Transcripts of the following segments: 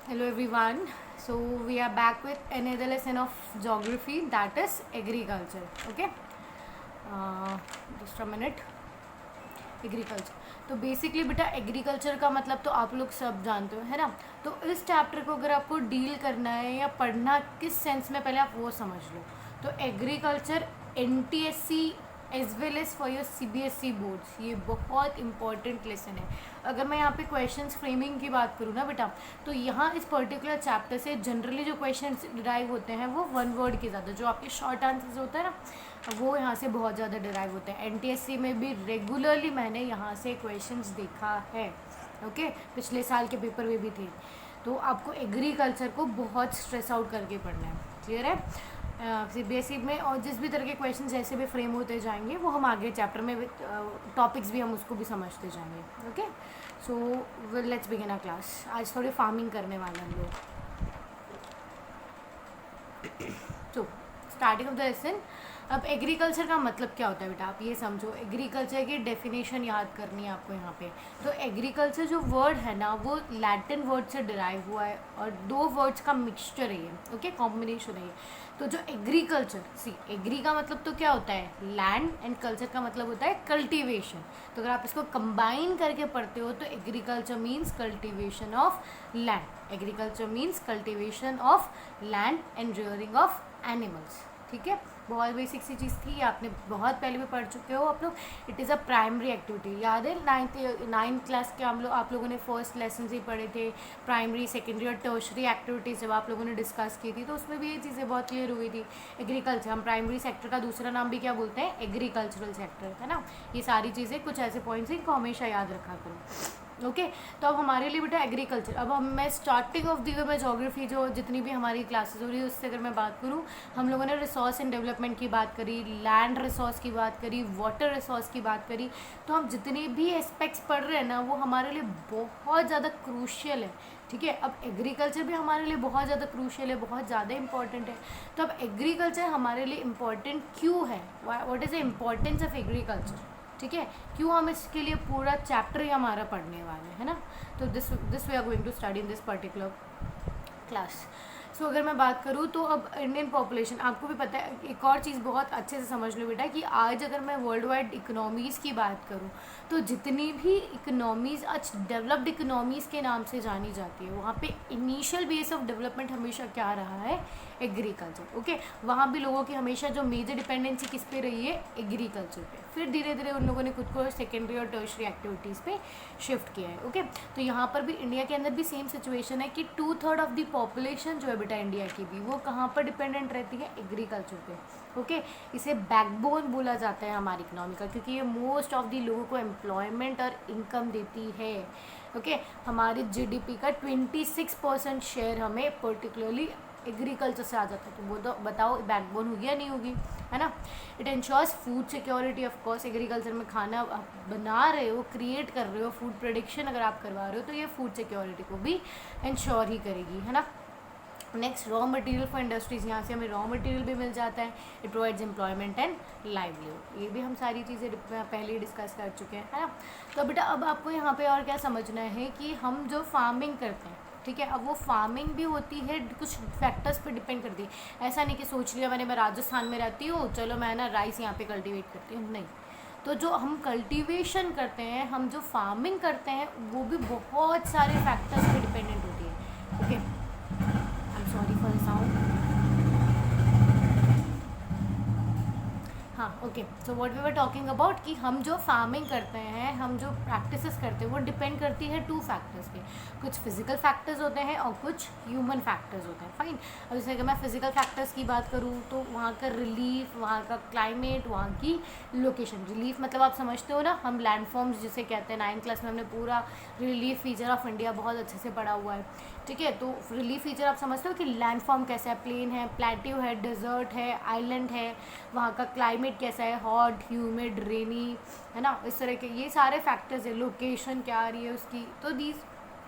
Hello everyone. So we are back with another lesson of geography, that is agriculture. Okay. Uh, just a minute. Agriculture तो basically बेटा agriculture का मतलब तो आप लोग सब जानते हो, है ना। तो इस चैप्टर को अगर आपको डील करना है या पढ़ना किस सेंस में, पहले आप वो समझ लो। तो agriculture NTSC as well as for your CBSE boards, ये बहुत इंपॉर्टेंट लेसन है। अगर मैं यहाँ पे क्वेश्चंस फ्रेमिंग की बात करूँ ना बेटा, तो यहाँ इस पर्टिकुलर चैप्टर से जनरली जो क्वेश्चंस डिराइव होते हैं वो वन वर्ड के ज़्यादा, जो आपके शॉर्ट आंसर्स होता है ना, वो यहाँ से बहुत ज़्यादा डिराइव होते हैं। NTSC में भी रेगुलरली मैंने यहाँ से क्वेश्चंस देखा है। ओके, पिछले साल के पेपर में भी थे। तो आपको एग्रीकल्चर को बहुत स्ट्रेस आउट करके पढ़ना है, क्लियर है। CBSE में और जिस भी तरह के क्वेश्चन जैसे भी फ्रेम होते जाएंगे वो हम आगे चैप्टर में टॉपिक्स भी हम उसको भी समझते जाएंगे। Okay, so let's begin our class. आज थोड़ी फार्मिंग करने वाले हम लोग। तो स्टार्टिंग ऑफ द लेसन। अब एग्रीकल्चर का मतलब क्या होता है बेटा, आप ये समझो। एग्रीकल्चर की डेफिनेशन याद करनी है आपको यहाँ पे। तो एग्रीकल्चर जो वर्ड है ना, वो लैटिन वर्ड से डिराइव हुआ है और दो वर्ड्स का मिक्सचर है ये। ओके, कॉम्बिनेशन है ये। तो जो एग्रीकल्चर, सी एग्री का मतलब तो क्या होता है, लैंड, एंड कल्चर का मतलब होता है कल्टीवेशन। तो अगर आप इसको कंबाइन करके पढ़ते हो तो agriculture means cultivation of land. Agriculture means cultivation of land and rearing of animals. ठीक है, बहुत बेसिक सी चीज़ थी, आपने बहुत पहले भी पढ़ चुके हो आप लोग। It is a primary activity. याद है नाइन्थ क्लास के आप लोगों ने फर्स्ट लेसन ही पढ़े थे, प्राइमरी, सेकेंडरी और टर्शरी एक्टिविटीज़ जब आप लोगों ने डिस्कस की थी, तो उसमें भी ये चीज़ें बहुत क्लियर हुई थी। एग्रीकल्चर, हम प्राइमरी सेक्टर का दूसरा नाम भी क्या बोलते हैं, एग्रीकल्चरल सेक्टर, है ना। ये सारी चीज़ें कुछ ऐसे पॉइंट्स हैं, इनको हमेशा याद रखा करो। ओके, तो अब हमारे लिए बेटा एग्रीकल्चर। अब मैं स्टार्टिंग ऑफ द ईयर में जोग्राफी जो जितनी भी हमारी क्लासेस हो रही है उससे अगर मैं बात करूँ, हम लोगों ने रिसोर्स एंड डेवलपमेंट की बात करी, लैंड रिसोर्स की बात करी, वाटर रिसोर्स की बात करी। तो हम जितने भी एस्पेक्ट्स पढ़ रहे हैं ना, वो हमारे लिए बहुत ज़्यादा क्रूशियल है। ठीक है, अब एग्रीकल्चर भी हमारे लिए बहुत ज़्यादा क्रूशियल है, बहुत ज़्यादा इंपॉर्टेंट है। तो अब एग्रीकल्चर हमारे लिए इम्पॉर्टेंट क्यों है, what is the importance of agriculture. ठीक है, क्यों हम इसके लिए पूरा चैप्टर ही हमारा पढ़ने वाले हैं ना। तो this we are going to study in this particular class. So अगर मैं बात करूँ तो अब इंडियन पॉपुलेशन, आपको भी पता है, एक और चीज़ बहुत अच्छे से समझ लो बेटा कि आज अगर मैं वर्ल्ड वाइड इकोनॉमीज़ की बात करूँ तो जितनी भी इकोनॉमीज़ आज डेवलप्ड इकोनॉमीज़ के नाम से जानी जाती है, वहाँ पे इनिशियल बेस ऑफ डेवलपमेंट हमेशा क्या रहा है, एग्रीकल्चर। ओके, वहाँ भी लोगों की हमेशा जो मेजर डिपेंडेंसी किस पे रही है, एग्रीकल्चर पे। फिर धीरे धीरे उन लोगों ने खुद को सेकेंडरी और टर्शरी एक्टिविटीज़ पे शिफ्ट किया है। ओके, तो यहाँ पर भी इंडिया के अंदर भी सेम सिचुएशन है कि 2/3 ऑफ द पॉपुलेशन जो है बेटा इंडिया की भी, वो कहाँ पर डिपेंडेंट रहती है, एग्रीकल्चर पे। ओके, इसे बैकबोन बोला जाता है हमारी इकोनॉमी का, क्योंकि ये मोस्ट ऑफ द लोगों को एम्प्लॉयमेंट और इनकम देती है। ओके, हमारी GDP का 26% शेयर हमें पर्टिकुलरली एग्रीकल्चर से आ जाता है। तो वो तो बताओ बैकबोन होगी या नहीं होगी, है ना। It ensures food security. Of course agriculture में खाना आप बना रहे हो, क्रिएट कर रहे हो, फूड प्रोडक्शन अगर आप करवा रहे हो तो ये फूड सिक्योरिटी को भी इंश्योर ही करेगी, है ना। Next, raw material for industries, यहाँ से हमें रॉ मटेरियल भी मिल जाता है। It provides employment and livelihood. ये भी हम सारी चीज़ें पहले ही डिस्कस कर चुके हैं, है ना। तो बेटा अब आपको यहाँ पे और क्या समझना है कि हम जो फार्मिंग करते हैं, ठीक है, अब वो फार्मिंग भी होती है, कुछ फैक्टर्स पे डिपेंड करती है। ऐसा नहीं कि सोच लिया मैंने, मैं राजस्थान में रहती हूँ, चलो मैं ना राइस यहाँ पे कल्टीवेट करती हूँ, नहीं। तो जो हम कल्टीवेशन करते हैं, हम जो फार्मिंग करते हैं, वो भी बहुत सारे फैक्टर्स पे डिपेंडेंट होती है। Okay, I am sorry for the sound. हाँ, okay, so what we were talking about कि हम जो फार्मिंग करते हैं, हम जो प्रैक्टिसेस करते हैं, वो डिपेंड करती है 2 फैक्टर्स पे। कुछ फिजिकल फैक्टर्स होते हैं और कुछ ह्यूमन फैक्टर्स होते हैं। फाइन, अब जैसे अगर मैं फिजिकल फैक्टर्स की बात करूँ तो वहाँ का रिलीफ, वहाँ का क्लाइमेट, वहाँ की लोकेशन। रिलीफ मतलब आप समझते हो ना, हम लैंडफॉर्म्स जिसे कहते हैं, 9th क्लास में हमने पूरा रिलीफ फीचर ऑफ इंडिया बहुत अच्छे से पढ़ा हुआ है। ठीक है, तो रिलीफ फीचर आप समझते हो कि लैंडफॉर्म कैसा है, प्लेन है, प्लेट्यू है, डेजर्ट है, आइलैंड है, वहाँ का क्लाइमेट कैसा है, हॉट, ह्यूमिड, रेनी, है ना, इस तरह के ये सारे फैक्टर्स है। लोकेशन क्या आ रही है उसकी, तो दीज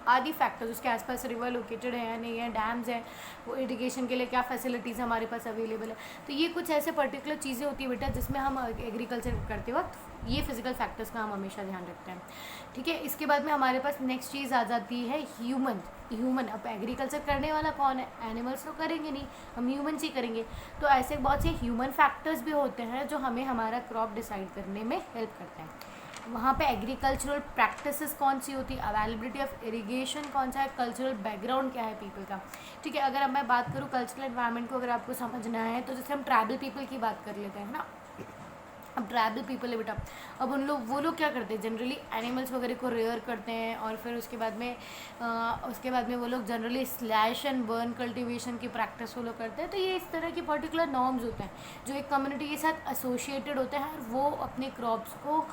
आदि फैक्टर्स, उसके आसपास रिवर लोकेटेड है या नहीं है, डैम्स हैं, वो इरिगेशन के लिए क्या फैसिलिटीज़ हमारे पास अवेलेबल है। तो ये कुछ ऐसे पर्टिकुलर चीज़ें होती है बेटा जिसमें हम एग्रीकल्चर करते वक्त ये फिजिकल फैक्टर्स का हम हमेशा ध्यान रखते हैं, ठीक है। इसके बाद में हमारे पास नेक्स्ट चीज़ आ जाती है ह्यूमन। अब एग्रीकल्चर करने वाला कौन है? एनिमल्स तो करेंगे नहीं, हम ह्यूमन्स ही करेंगे। तो ऐसे बहुत से ह्यूमन फैक्टर्स भी होते हैं जो हमें हमारा क्रॉप डिसाइड करने में हेल्प करते हैं। वहाँ पे एग्रीकल्चरल प्रैक्टिसेस कौन सी होती है, अवेलेबिलिटी ऑफ इरिगेशन कौन सा है, कल्चरल बैकग्राउंड क्या है पीपल का, ठीक है। अगर अब मैं बात करूँ कल्चरल एनवायरनमेंट को अगर आपको समझना है तो जैसे हम ट्राइबल पीपल की बात कर लेते हैं ना। अब ट्राइबल पीपल है बेटा, अब वो लोग क्या करते हैं, जनरली एनिमल्स वगैरह को रेयर करते हैं, और फिर उसके बाद में वो लोग generally slash and burn cultivation की प्रैक्टिस वो लोग करते हैं। तो ये इस तरह की पर्टिकुलर नॉर्म्स होते हैं जो एक कम्युनिटी के साथ एसोसिएटेड होते हैं और वो अपने क्रॉप्स को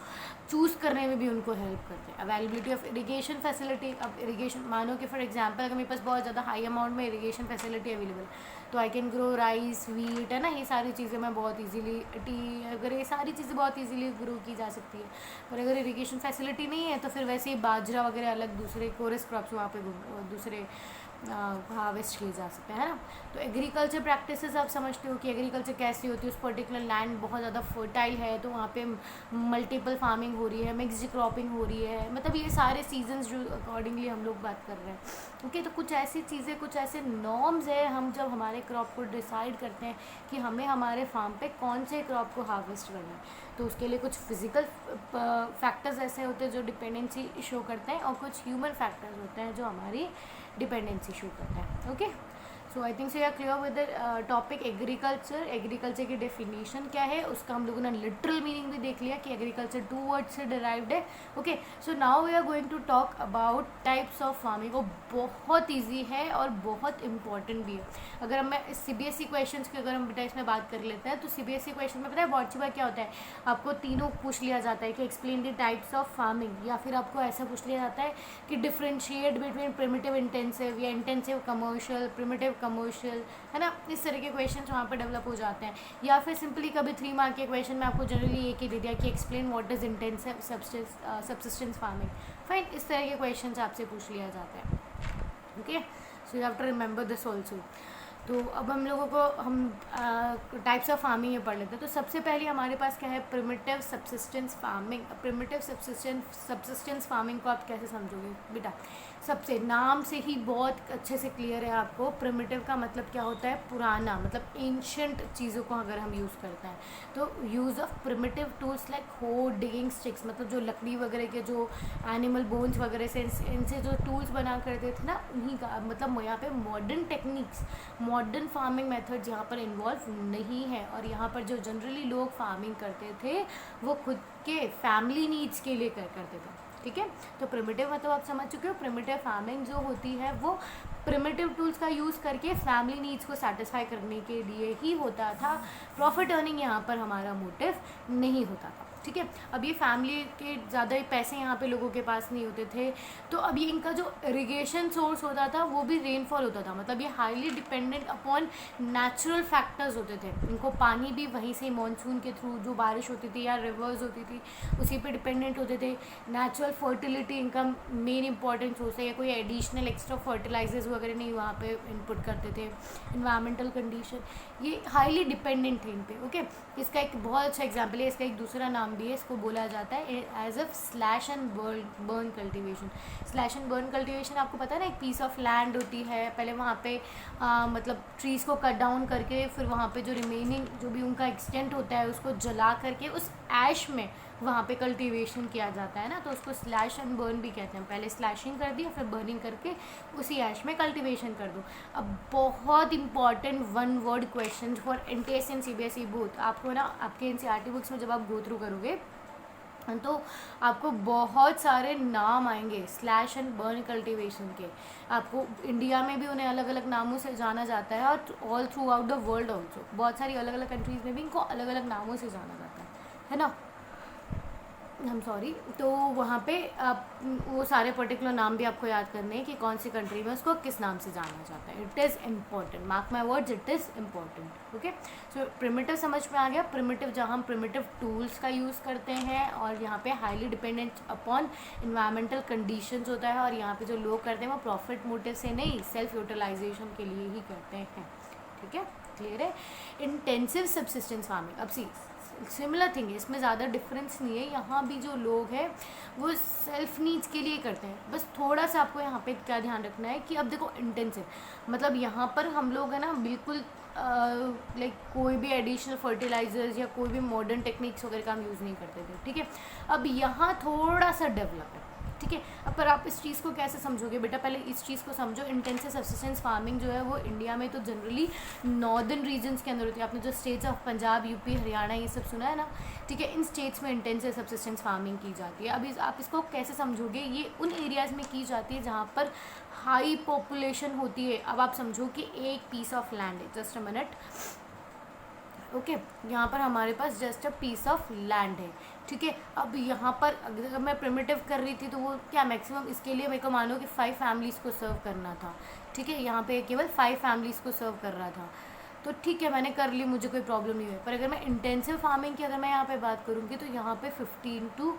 चूज़ करने में भी उनको हेल्प करते हैं। अवेलेबिलिटी ऑफ इरिगेशन फैसिलिटी, अब इरिगेशन मानो कि फॉर एग्जांपल अगर मेरे पास बहुत ज़्यादा हाई अमाउंट में इरिगेशन फैसिलिटी अवेलेबल तो I can grow rice, wheat, है ना, ये सारी चीज़ें मैं बहुत इजीली, टी अगर ये सारी चीज़ें बहुत इजीली ग्रो की जा सकती है। पर अगर इरिगेशन फैसिलिटी नहीं है तो फिर वैसे ही बाजरा वगैरह अलग दूसरे कोरस क्रॉप्स वहाँ पे दूसरे हार्वेस्ट किए जा सकते हैं, है ना। तो एग्रीकल्चर प्रैक्टिसेस आप समझते हो कि एग्रीकल्चर कैसी होती है, उस पर्टिकुलर लैंड बहुत ज़्यादा फर्टाइल है तो वहाँ पे मल्टीपल फार्मिंग हो रही है, मिक्स्ड क्रॉपिंग हो रही है, मतलब ये सारे सीजन्स जो अकॉर्डिंगली हम लोग बात कर रहे हैं। ओके, तो कुछ ऐसी चीज़ें, कुछ ऐसे नॉर्म्स है, हम जब हमारे क्रॉप को डिसाइड करते हैं कि हमें हमारे फार्म पे कौन से क्रॉप को हार्वेस्ट करना है, तो उसके लिए कुछ फिजिकल फैक्टर्स ऐसे होते हैं जो डिपेंडेंसी शो करते हैं और कुछ ह्यूमन फैक्टर्स होते हैं जो हमारी डिपेंडेंसी शो करता है। Okay, so I think so you are clear with the topic agriculture की डेफिनेशन क्या है, उसका हम लोगों ने लिटरल मीनिंग भी देख लिया कि एग्रीकल्चर 2 वर्ड से डिराइव्ड है। Okay, so now we are going to talk about types of farming. वो बहुत ईजी है और बहुत इंपॉर्टेंट भी है। अगर मैं CBSE क्वेश्चन की अगर हम बेटा इसमें बात कर लेते हैं तो CBSE क्वेश्चन में पता है बहुत सी बार क्या होता है, आपको तीनों पूछ लिया जाता है कि explain the types of farming, या फिर आपको ऐसा पूछ लिया जाता है कि डिफ्रेंशिएट बिटवीन प्रिमिटिव इंटेंसिव या इंटेंसिव कमर्शियल, प्रिमिटिव कमर्शियल, है ना। इस तरह के क्वेश्चन वहाँ पर डेवलप हो जाते हैं। या फिर सिंपली कभी 3 मार्क के क्वेश्चन में आपको जनरली एक ही दे दिया कि explain what is intensive subsistence farming. Fine, इस तरह के क्वेश्चन आपसे पूछ लिया जाता है। Okay, so you have to remember this also. तो अब हम लोगों को हम टाइप्स ऑफ फार्मिंग में पढ़ लेते हैं। तो सबसे पहले हमारे पास क्या है, primitive subsistence farming. Primitive subsistence farming को आप कैसे समझोगे बेटा, सबसे नाम से ही बहुत अच्छे से क्लियर है आपको। प्रिमिटिव का मतलब क्या होता है, पुराना, मतलब एंशियंट चीज़ों को अगर हम यूज़ करते हैं तो use of primitive tools like हो, डिगिंग स्टिक्स, मतलब जो लकड़ी वगैरह के जो एनिमल बोन्स वगैरह से इनसे जो टूल्स बना करते थे ना, उन्हीं का मतलब यहाँ पे modern techniques, modern farming methods यहाँ पर इन्वॉल्व नहीं है। और यहाँ पर जो जनरली लोग फार्मिंग करते थे वो खुद के फैमिली नीड्स के लिए करते थे, ठीक है। तो प्रिमिटिव मतलब आप समझ चुके हो, प्रिमिटिव फार्मिंग जो होती है वो प्रिमिटिव टूल्स का यूज़ करके फैमिली नीड्स को सेटिस्फाई करने के लिए ही होता था। प्रॉफिट अर्निंग यहाँ पर हमारा मोटिव नहीं होता था, ठीक है। अब ये फैमिली के ज़्यादा पैसे यहाँ पे लोगों के पास नहीं होते थे, तो अब ये इनका जो इरिगेशन सोर्स होता था वो भी रेनफॉल होता था, मतलब ये highly dependent upon natural factors होते थे। इनको पानी भी वहीं से मानसून के थ्रू जो बारिश होती थी या रिवर्स होती थी उसी पे डिपेंडेंट होते थे। नेचुरल फर्टिलिटी इनका मेन इंपॉर्टेंट सोर्स है, या कोई एडिशनल एक्स्ट्रा फर्टिलाइजर्स वगैरह नहीं वहाँ पे इनपुट करते थे। इन्वायरमेंटल कंडीशन ये हाईली डिपेंडेंट थे इन पे। ओके, इसका एक बहुत अच्छा एग्जाम्पल है, इसका एक दूसरा नाम भी है, इसको बोला जाता है as a slash and burn cultivation. Slash and burn cultivation आपको पता है ना, एक पीस ऑफ लैंड होती है, पहले वहाँ पे मतलब ट्रीज़ को कट डाउन करके फिर वहाँ पे जो रिमेनिंग जो भी उनका एक्सटेंट होता है उसको जला करके उस ऐश में वहाँ पे कल्टीवेशन किया जाता है ना, तो उसको स्लैश एंड बर्न भी कहते हैं। पहले स्लैशिंग कर दिया फिर बर्निंग करके उसी ऐश में कल्टीवेशन कर दो। अब बहुत important 1 word question for NTS and CBSE both, आपको ना आपके NCERT बुक्स में जब आप गो थ्रू करोगे तो आपको बहुत सारे नाम आएंगे स्लैश एंड बर्न कल्टीवेशन के। आपको इंडिया में भी उन्हें अलग अलग नामों से जाना जाता है और all through out the world also, बहुत सारी अलग अलग कंट्रीज़ में भी इनको अलग अलग नामों से जाना जाता है ना। हम सॉरी, तो वहाँ पे आप वो सारे पर्टिकुलर नाम भी आपको याद करने हैं कि कौन सी कंट्री में उसको किस नाम से जाना जाता है. It is important, mark my words, it is important. Okay, so primitive समझ में आ गया. प्रिमिटिव जहाँ हम प्रिमिटिव टूल्स का यूज़ करते हैं और यहाँ पे highly dependent upon environmental conditions होता है, और यहाँ पे जो लोग करते हैं वो प्रॉफिट मोटिव से नहीं, सेल्फ यूटिलाइजेशन के लिए ही करते हैं. ठीक है, क्लियर है. इंटेंसिव सब्सिस्टेंस फार्मिंग, अब सी सिमिलर थिंग है, इसमें ज़्यादा डिफरेंस नहीं है. यहाँ भी जो लोग हैं वो सेल्फ नीड्स के लिए करते हैं. बस थोड़ा सा आपको यहाँ पे क्या ध्यान रखना है कि अब देखो इंटेंसिव मतलब यहाँ पर हम लोग है ना बिल्कुल लाइक कोई भी एडिशनल फर्टिलाइजर्स या कोई भी मॉडर्न टेक्निक्स वगैरह का हम यूज़ नहीं करते थे. ठीक है, अब यहाँ थोड़ा सा डेवलप है. ठीक है, अब पर आप इस चीज़ को कैसे समझोगे बेटा, पहले इस चीज़ को समझो. इंटेंसिव सब्सिस्टेंस फार्मिंग जो है वो इंडिया में तो जनरली नॉर्दर्न रीजन्स के अंदर होती है. आपने जो states of Punjab, UP, Haryana ये सब सुना है ना. ठीक है, इन स्टेट्स में इंटेंसिव सब्सिस्टेंस फार्मिंग की जाती है. अब आप इसको कैसे समझोगे, ये उन एरियाज़ में की जाती है जहाँ पर हाई पॉपुलेशन होती है. अब आप समझो कि एक पीस ऑफ लैंड है, जस्ट अ मिनट. ओके, यहाँ पर हमारे पास just a piece of land है. ठीक है, अब यहाँ पर अगर मैं प्रिमिटिव कर रही थी तो वो क्या मैक्सिमम इसके लिए मेरे को मानो कि 5 फैमिलीज़ को सर्व करना था. ठीक है, यहाँ पे केवल 5 फैमिलीज़ को सर्व कर रहा था. तो ठीक है, मैंने कर ली, मुझे कोई प्रॉब्लम नहीं हुई. पर अगर मैं इंटेंसिव फार्मिंग की अगर मैं यहाँ पे बात करूँगी तो यहाँ पे 15 to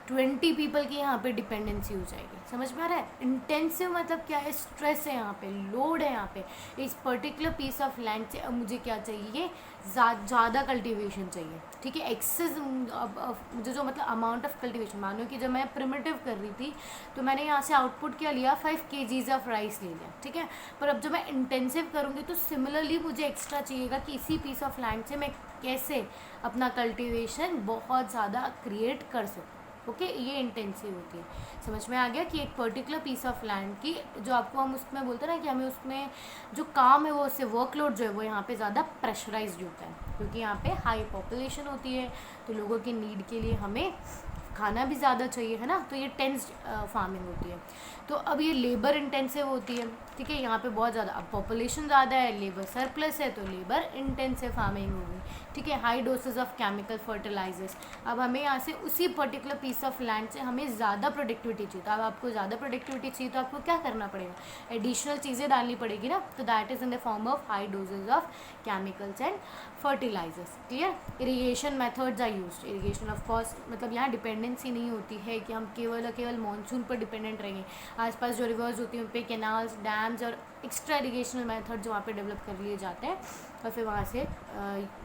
20 पीपल की यहाँ पे डिपेंडेंसी हो जाएगी. समझ में आ रहा है. इंटेंसिव मतलब क्या है, स्ट्रेस है यहाँ पे, लोड है यहाँ पे. इस पर्टिकुलर पीस ऑफ लैंड से अब मुझे क्या चाहिए, ज़्यादा कल्टीवेशन चाहिए. ठीक है, एक्सेस मुझे जो मतलब अमाउंट ऑफ कल्टीवेशन, मानो कि जब मैं प्रिमिटिव कर रही थी तो मैंने यहाँ से आउटपुट क्या लिया, 5 kgs ऑफ राइस ले लिया. ठीक है, पर अब जब मैं इंटेंसिव करूँगी तो सिमिलरली मुझे एक्स्ट्रा चाहिएगा कि इसी पीस ऑफ लैंड से मैं कैसे अपना कल्टीवेशन बहुत ज़्यादा क्रिएट कर सकूँ. ओके, ये इंटेंसिव होती है. समझ में आ गया कि एक पर्टिकुलर पीस ऑफ लैंड की जो आपको हम उसमें बोलते हैं ना कि हमें उसमें जो काम है वो उससे वर्कलोड जो है वो यहाँ पे ज़्यादा प्रेशराइज्ड होता है, क्योंकि यहाँ पे हाई पॉपुलेशन होती है तो लोगों के नीड के लिए हमें खाना भी ज़्यादा चाहिए, है ना. तो ये टेंस फार्मिंग होती है. तो अब ये लेबर इंटेंसिव होती है. ठीक है, यहाँ पे बहुत ज़्यादा, अब पॉपुलेशन ज़्यादा है, लेबर सरप्लस है, तो लेबर इंटेंसिव फार्मिंग होगी. ठीक है, high dosage of chemical fertilisers. अब हमें यहाँ से उसी पर्टिकुलर पीस ऑफ लैंड से हमें ज़्यादा प्रोडक्टिविटी चाहिए. तो अब आपको ज़्यादा प्रोडक्टिविटी चाहिए तो आपको क्या करना पड़ेगा, एडिशनल चीज़ें डालनी पड़ेगी ना. तो that is in the form of high doses of chemicals and fertilisers. Clear. Irrigation methods are used. Irrigation of course मतलब यहाँ डिपेंडेंसी नहीं होती है कि हम केवल मानसून पर डिपेंडेंट रहेंगे. आसपास जो रिवर्स होती हैं उन पर कैनाल्स, डैम्स और एक्स्ट्रा इरीगेशनल मेथड जो वहाँ पे डेवलप कर लिए जाते हैं और फिर वहाँ से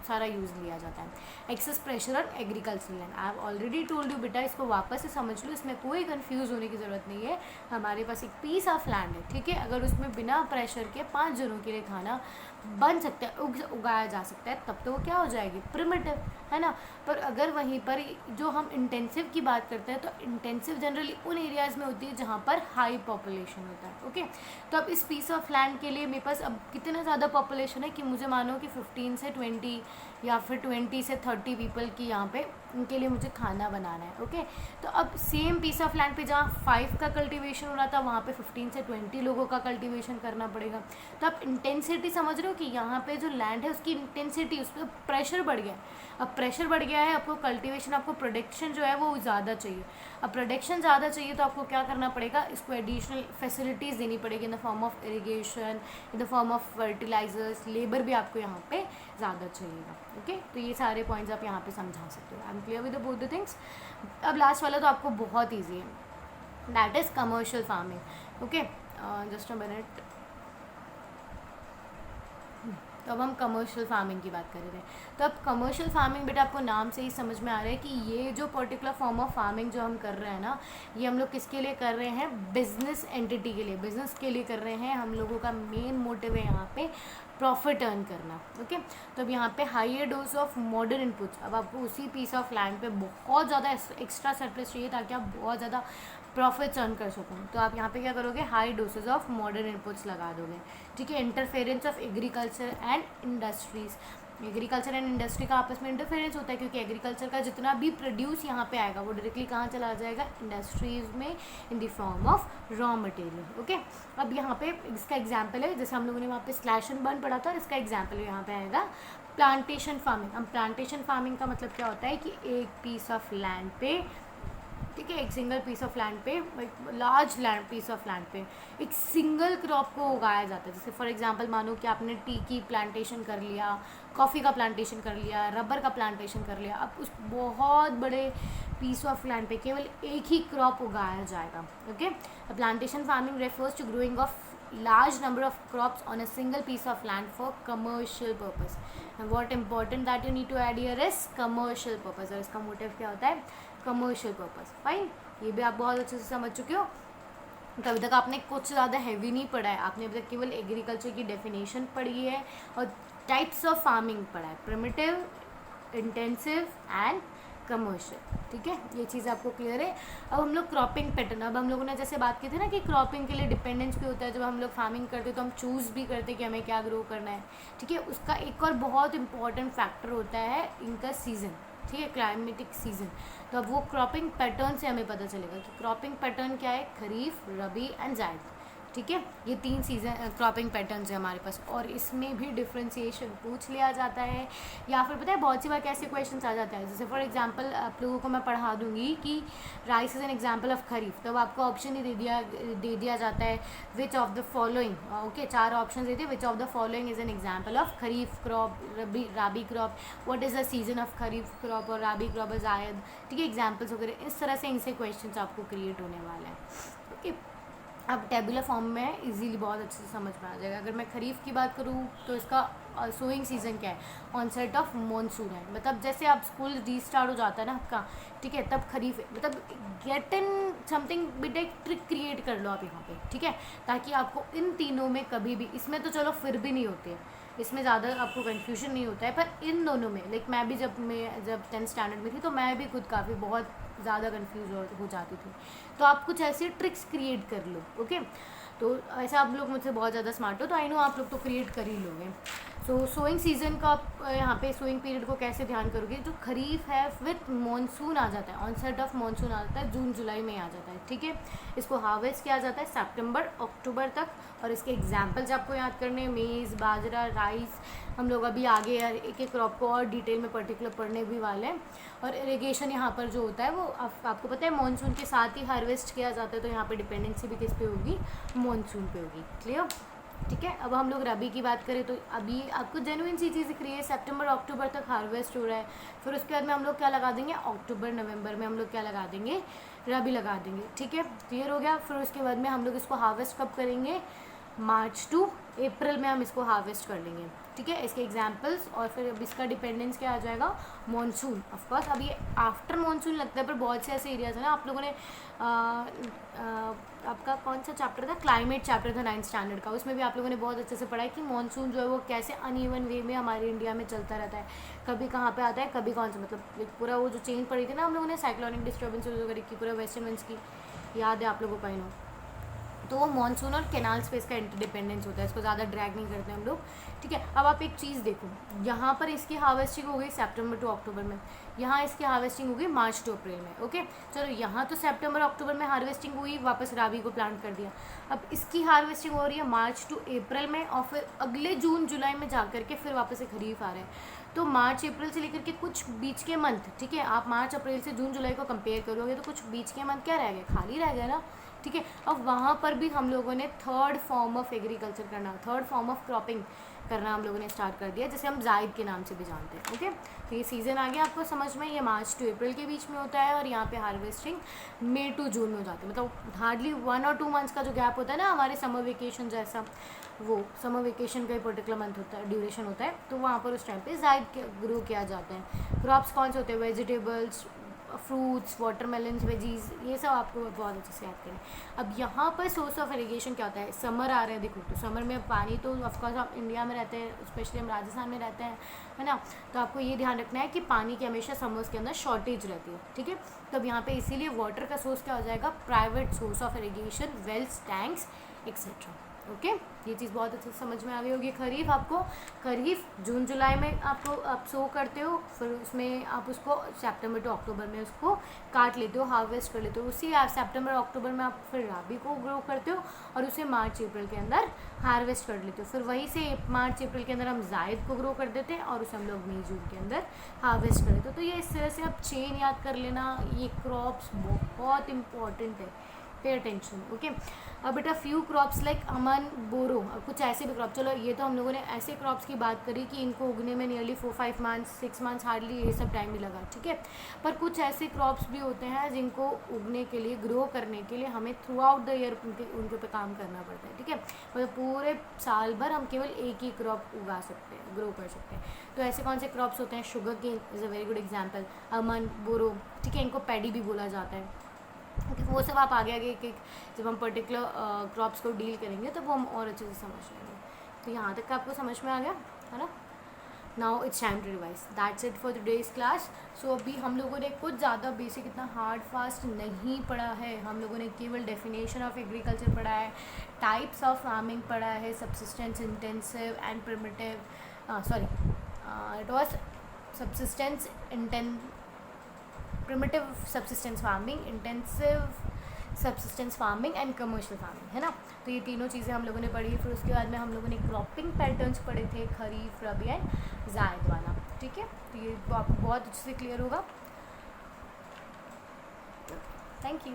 सारा यूज़ लिया जाता है. Excess pressure on agriculture land, I have already told you बेटा, इसको वापस से समझ लो, इसमें कोई कंफ्यूज होने की ज़रूरत नहीं है. हमारे पास एक पीस ऑफ लैंड है. ठीक है, अगर उसमें बिना प्रेशर के 5 जनों के लिए खाना बन सकता है, उगाया जा सकता है, तब तो वो क्या हो जाएगी, प्रिमिटिव, है ना. पर अगर वहीं पर जो हम इंटेंसिव की बात करते हैं तो इंटेंसिव जनरली उन एरियाज़ में होती है जहाँ पर हाई पॉपुलेशन होता है. ओके, तो अब इस पीस ऑफ लैंड के लिए मेरे पास अब कितना ज़्यादा पॉपुलेशन है कि मुझे मानो कि 15 से 20 या फिर 20 से 30 पीपल की यहाँ पे उनके लिए मुझे खाना बनाना है. ओके, तो अब सेम पीस ऑफ लैंड पे जहाँ 5 का कल्टीवेशन हो रहा था वहाँ पे 15 से 20 लोगों का कल्टीवेशन करना पड़ेगा. तो आप इंटेंसिटी समझ रहे हो कि यहाँ पे जो लैंड है उसकी इंटेंसिटी, उस पर प्रेशर बढ़ गया है. अब प्रेशर बढ़ गया है, आपको कल्टीवेशन, आपको प्रोडक्शन जो है वो ज़्यादा चाहिए. अब प्रोडक्शन ज़्यादा चाहिए तो आपको क्या करना पड़ेगा, इसको एडिशनल फैसिलिटीज़ देनी पड़ेगी in the form of irrigation, in the form of fertilisers, labour भी आपको यहाँ पे ज़्यादा चाहिएगा. ओके, तो ये सारे पॉइंट्स आप यहाँ पे समझा सकते हो. I am clear with both the things. अब लास्ट वाला तो आपको बहुत ईजी है, that is commercial farming. Okay, just a minute. तो अब हम कमर्शियल फार्मिंग की बात कर रहे थे. तो अब कमर्शियल फार्मिंग बेटा आपको नाम से ही समझ में आ रहा है कि ये जो पर्टिकुलर फॉर्म ऑफ फार्मिंग जो हम कर रहे हैं ना, ये हम लोग किसके लिए कर रहे हैं, बिजनेस एंटिटी के लिए, बिजनेस के लिए कर रहे हैं. हम लोगों का मेन मोटिव है यहाँ पे प्रॉफिट अर्न करना. ओके, तो अब यहाँ पे higher dose of modern inputs. अब आपको उसी पीस ऑफ लैंड पे बहुत ज़्यादा एक्स्ट्रा सरप्लस चाहिए ताकि आप बहुत ज़्यादा प्रॉफिट्स अर्न कर सको. तो आप यहाँ पे क्या करोगे, high dosage of modern inputs लगा दोगे. ठीक है, interference of agriculture and industries. Agriculture and industry का आपस में इंटरफेरेंस होता है क्योंकि एग्रीकल्चर का जितना भी प्रोड्यूस यहाँ पे आएगा वो डायरेक्टली कहाँ चला जाएगा, इंडस्ट्रीज़ में, इन the form of raw material. Okay, अब यहाँ पे इसका एग्जाम्पल है, जैसे हम लोगों ने वहाँ पे स्लैश एंड बर्न पढ़ा था, इसका एग्जाम्पल यहाँ पे आएगा प्लांटेशन फार्मिंग. अब प्लांटेशन फार्मिंग का मतलब क्या होता है कि एक पीस ऑफ लैंड पे ठीक है, एक सिंगल पीस ऑफ लैंड पे, एक large land piece of land पे एक सिंगल क्रॉप को उगाया जाता है। जैसे फॉर एग्जांपल मानो कि आपने टी की प्लांटेशन कर लिया, कॉफ़ी का प्लांटेशन कर लिया, रबर का प्लांटेशन कर लिया, अब उस बहुत बड़े पीस ऑफ लैंड पे केवल एक ही क्रॉप उगाया जाएगा। Okay, plantation farming refers to growing of large number of crops on a single piece of land for commercial purpose, and what important that you need to add here is commercial purpose, और इसका motive क्या होता है, commercial purpose। Fine, ये भी आप बहुत अच्छे से समझ चुके हो। तो अभी तक आपने कुछ ज़्यादा हैवी नहीं पढ़ा है, आपने अभी तक केवल एग्रीकल्चर की डेफिनेशन पढ़ी है और टाइप्स ऑफ फार्मिंग पढ़ा है, प्रिमिटिव, इंटेंसिव एंड कमर्शियल। ठीक है, ये चीज़ आपको क्लियर है। अब हम लोग क्रॉपिंग पैटर्न, अब हम लोगों ने जैसे बात की थी ना कि क्रॉपिंग के लिए डिपेंडेंस भी होता है, जब हम लोग फार्मिंग करते हैं तो हम चूज़ भी करते हैं कि हमें क्या ग्रो करना है। ठीक है, उसका एक और बहुत इंपॉर्टेंट फैक्टर होता है इनका सीज़न। ठीक है, क्लाइमेटिक सीज़न। तो अब वो क्रॉपिंग पैटर्न से हमें पता चलेगा कि क्रॉपिंग पैटर्न क्या है, खरीफ, रबी एंड जायद। ठीक है, ये 3 सीजन क्रॉपिंग पैटर्न्स है हमारे पास, और इसमें भी डिफ्रेंसिएशन पूछ लिया जाता है, या फिर पता है बहुत सी बार कैसे क्वेश्चंस आ जाते हैं। जैसे फॉर एग्जांपल आप लोगों को मैं पढ़ा दूंगी कि rice is an example of kharif, तब आपको ऑप्शन ही दे दिया जाता है which of the following, okay 4 option देते हैं, which of the following is an example of kharif crop, rabi crop, what is the season of kharif crop और राबी क्रॉप इज़ जायद। ठीक है, एग्जाम्पल्स वगैरह इस तरह से इनसे क्वेश्चन आपको क्रिएट होने वाला है। ओके, अब टेबुलर फॉर्म में इजीली बहुत अच्छे से समझ में आ जाएगा। अगर मैं खरीफ की बात करूँ तो इसका सोइंग सीज़न क्या है, ऑनसेट ऑफ मॉनसून है, मतलब जैसे आप स्कूल रीस्टार्ट हो जाता है ना आपका, ठीक है, तब खरीफ है, मतलब गेट इन समथिंग बिट एक ट्रिक क्रिएट कर लो आप यहाँ पे। ठीक है, ताकि आपको इन तीनों में कभी भी, इसमें तो चलो फिर भी नहीं होते हैं, इसमें ज़्यादा आपको कन्फ्यूजन नहीं होता है, पर इन दोनों में लाइक मैं भी जब 10th स्टैंडर्ड में थी तो मैं भी खुद काफ़ी बहुत ज़्यादा कन्फ्यूज हो जाती थी। तो आप कुछ ऐसे ट्रिक्स क्रिएट कर लो। ओके, तो ऐसा आप लोग मुझसे बहुत ज़्यादा स्मार्ट हो, तो आई नो आप लोग तो क्रिएट कर ही लोगे। सो सोइंग सीज़न का आप यहाँ पे सोइंग पीरियड को कैसे ध्यान करोगे, जो खरीफ है विथ मॉनसून आ जाता है, ऑनसेट ऑफ मॉनसून आ जाता है, जून जुलाई में आ जाता है। ठीक है, इसको हार्वेस्ट किया जाता है सितंबर अक्टूबर तक, और इसके एग्जाम्पल्स आपको याद करने, मेज़, बाजरा, राइस, हम लोग अभी आगे एक एक क्रॉप को और डिटेल में पर्टिकुलर पढ़ने भी वाले हैं। और इरिगेशन यहाँ पर जो होता है वो आपको पता है मॉनसून के साथ ही हार्वेस्ट किया जाता है, तो यहाँ पे डिपेंडेंसी भी किस पे होगी, मॉनसून पे होगी। क्लियर? ठीक है, अब हम लोग रबी की बात करें तो अभी आपको जेन्युइन सी चीज़ दिख रही है, सितंबर अक्टूबर तक हार्वेस्ट हो रहा है, फिर उसके बाद में हम लोग क्या लगा देंगे, अक्टूबर नवंबर में हम लोग क्या लगा देंगे, रबी लगा देंगे। ठीक है, क्लियर हो गया। फिर उसके बाद में हम लोग इसको हार्वेस्ट कब करेंगे, मार्च टू अप्रैल में हम इसको हार्वेस्ट कर लेंगे। ठीक है, इसके एग्जाम्पल्स, और फिर अब इसका डिपेंडेंस क्या आ जाएगा, मॉनसून। ऑफकोर्स अब ये आफ्टर मॉनसून लगता है, पर बहुत से ऐसे एरियाज हैं ना, आप लोगों ने आपका कौन सा चैप्टर था, क्लाइमेट चैप्टर था 9th स्टैंडर्ड का, उसमें भी आप लोगों ने बहुत अच्छे से पढ़ा है कि मॉनसून जो है वो कैसे अनइवन वे में हमारे इंडिया में चलता रहता है, कभी कहाँ पे आता है, कभी कौन सा, मतलब पूरा वो जो चेंज पड़ी थी ना हम लोगों ने साइक्लोनिक डिस्टर्बेंस वगैरह की, पूरा वेस्टर्न विंड्स की, याद है आप लोगों को, आई नो। तो वो मानसून और कैनाल स्पेस का इंटरडिपेंडेंस होता है, इसको ज़्यादा ड्रैग नहीं करते हम लोग। ठीक है, अब आप एक चीज़ देखो, यहाँ पर इसकी हार्वेस्टिंग हो गई सितंबर टू अक्टूबर में, यहाँ इसकी हार्वेस्टिंग हो गई मार्च टू अप्रैल में। ओके, चलो यहाँ तो सितंबर अक्टूबर में हार्वेस्टिंग हुई, वापस राबी को प्लांट कर दिया। अब इसकी हार्वेस्टिंग हो रही है मार्च टू अप्रैल में, और फिर अगले जून जुलाई में जा करके फिर वापस से खरीफ आ रहा है। तो मार्च अप्रैल से लेकर के कुछ बीच के मंथ, ठीक है, आप मार्च अप्रैल से जून जुलाई को कंपेयर करोगे तो कुछ बीच के मंथ क्या रह गए, खाली रह गए ना। ठीक है, अब वहाँ पर भी हम लोगों ने थर्ड फॉर्म ऑफ एग्रीकल्चर करना, थर्ड फॉर्म ऑफ क्रॉपिंग करना हम लोगों ने स्टार्ट कर दिया, जैसे हम जायद के नाम से भी जानते हैं। ओके, तो ये सीज़न आ गया आपको समझ में, ये मार्च टू अप्रैल के बीच में होता है, और यहाँ पे हार्वेस्टिंग मई टू जून में हो जाती है, मतलब हार्डली 1 और 2 मंथ्स का जो गैप होता है ना हमारे समर वेकेशन जैसा, वो समर वेकेशन का ही पर्टिकुलर मंथ होता है, ड्यूरेशन होता है, तो वहाँ पर उस टाइम पे जायद ग्रो किया जाता है। क्रॉप्स कौन से होते हैं, वेजिटेबल्स, फ्रूट्स, वाटरमेलन्स, वेजीज, ये सब आपको बहुत अच्छे से याद करें। अब यहाँ पर सोर्स ऑफ इरिगेशन क्या होता है, समर आ रहा है, देखो तो समर में पानी तो ऑफकोर्स आप इंडिया में रहते हैं, स्पेशली हम राजस्थान में रहते हैं, है ना, तो आपको ये ध्यान रखना है कि पानी की हमेशा समर्स के अंदर शॉर्टेज रहती है। ठीक है, तो अब यहाँ पे इसीलिए वाटर का सोर्स क्या हो जाएगा, private source of irrigation, wells, tanks etcetera. Okay, ये चीज़ बहुत अच्छे से समझ में आ गई होगी। खरीफ आपको, खरीफ जून जुलाई में आपको आप सो करते हो, फिर उसमें आप उसको सितंबर टू अक्टूबर में उसको काट लेते हो, हार्वेस्ट कर लेते हो। उसी सितंबर अक्टूबर में आप फिर राबी को ग्रो करते हो और उसे मार्च अप्रैल के अंदर हार्वेस्ट कर लेते हो। फिर वहीं से मार्च अप्रैल के अंदर हम जायद को ग्रो कर देते हैं और उसे हम लोग मई जून के अंदर हार्वेस्ट कर लेते हो। तो ये इस तरह से आप चेन याद कर लेना, ये क्रॉप्स बहुत इंपॉर्टेंट है, पे अटेंशन। ओके, अब बेटा फ्यू क्रॉप्स लाइक अमन, बोरो, कुछ ऐसे भी क्रॉप, चलो ये तो हम लोगों ने ऐसे क्रॉप्स की बात करी कि इनको उगने में नियरली 4-5 मंथ्स 6 मंथ्स हार्डली ये सब टाइम ही लगा, ठीक है। पर कुछ ऐसे क्रॉप्स भी होते हैं जिनको उगने के लिए, ग्रो करने के लिए हमें थ्रू आउट द ईयर उनके पे काम करना पड़ता है, ठीक है। मतलब पूरे साल भर हम केवल एक ही क्रॉप उगा सकते हैं, ग्रो कर सकते हैं। तो ऐसे कौन से क्रॉप्स होते हैं? Sugar cane is a very good example, aman, boro, ठीक है, इनको पैडी भी बोला जाता है। ओके, वो सब आप आगे आगे एक जब हम पर्टिकुलर क्रॉप्स को डील करेंगे तो वो हम और अच्छे से समझ लेंगे। तो यहाँ तक का आपको समझ में आ गया है ना? Now it's time to revise, that's it for today's class. So अभी हम लोगों ने कुछ ज़्यादा बेसिक, इतना हार्ड फास्ट नहीं पढ़ा है। हम लोगों ने केवल डेफिनेशन ऑफ एग्रीकल्चर पढ़ा है, टाइप्स ऑफ फार्मिंग पढ़ा है, subsistence, intensive and primitive, sorry it was subsistence, primitive subsistence farming, intensive subsistence farming and commercial farming, है ना। तो ये तीनों चीज़ें हम लोगों ने पढ़ी। फिर उसके बाद में हम लोगों ने क्रॉपिंग पैटर्न्स पढ़े थे, खरीफ, रबी एंड जायद वाला, ठीक है। तो ये आपको बहुत अच्छे से क्लियर होगा। Thank you.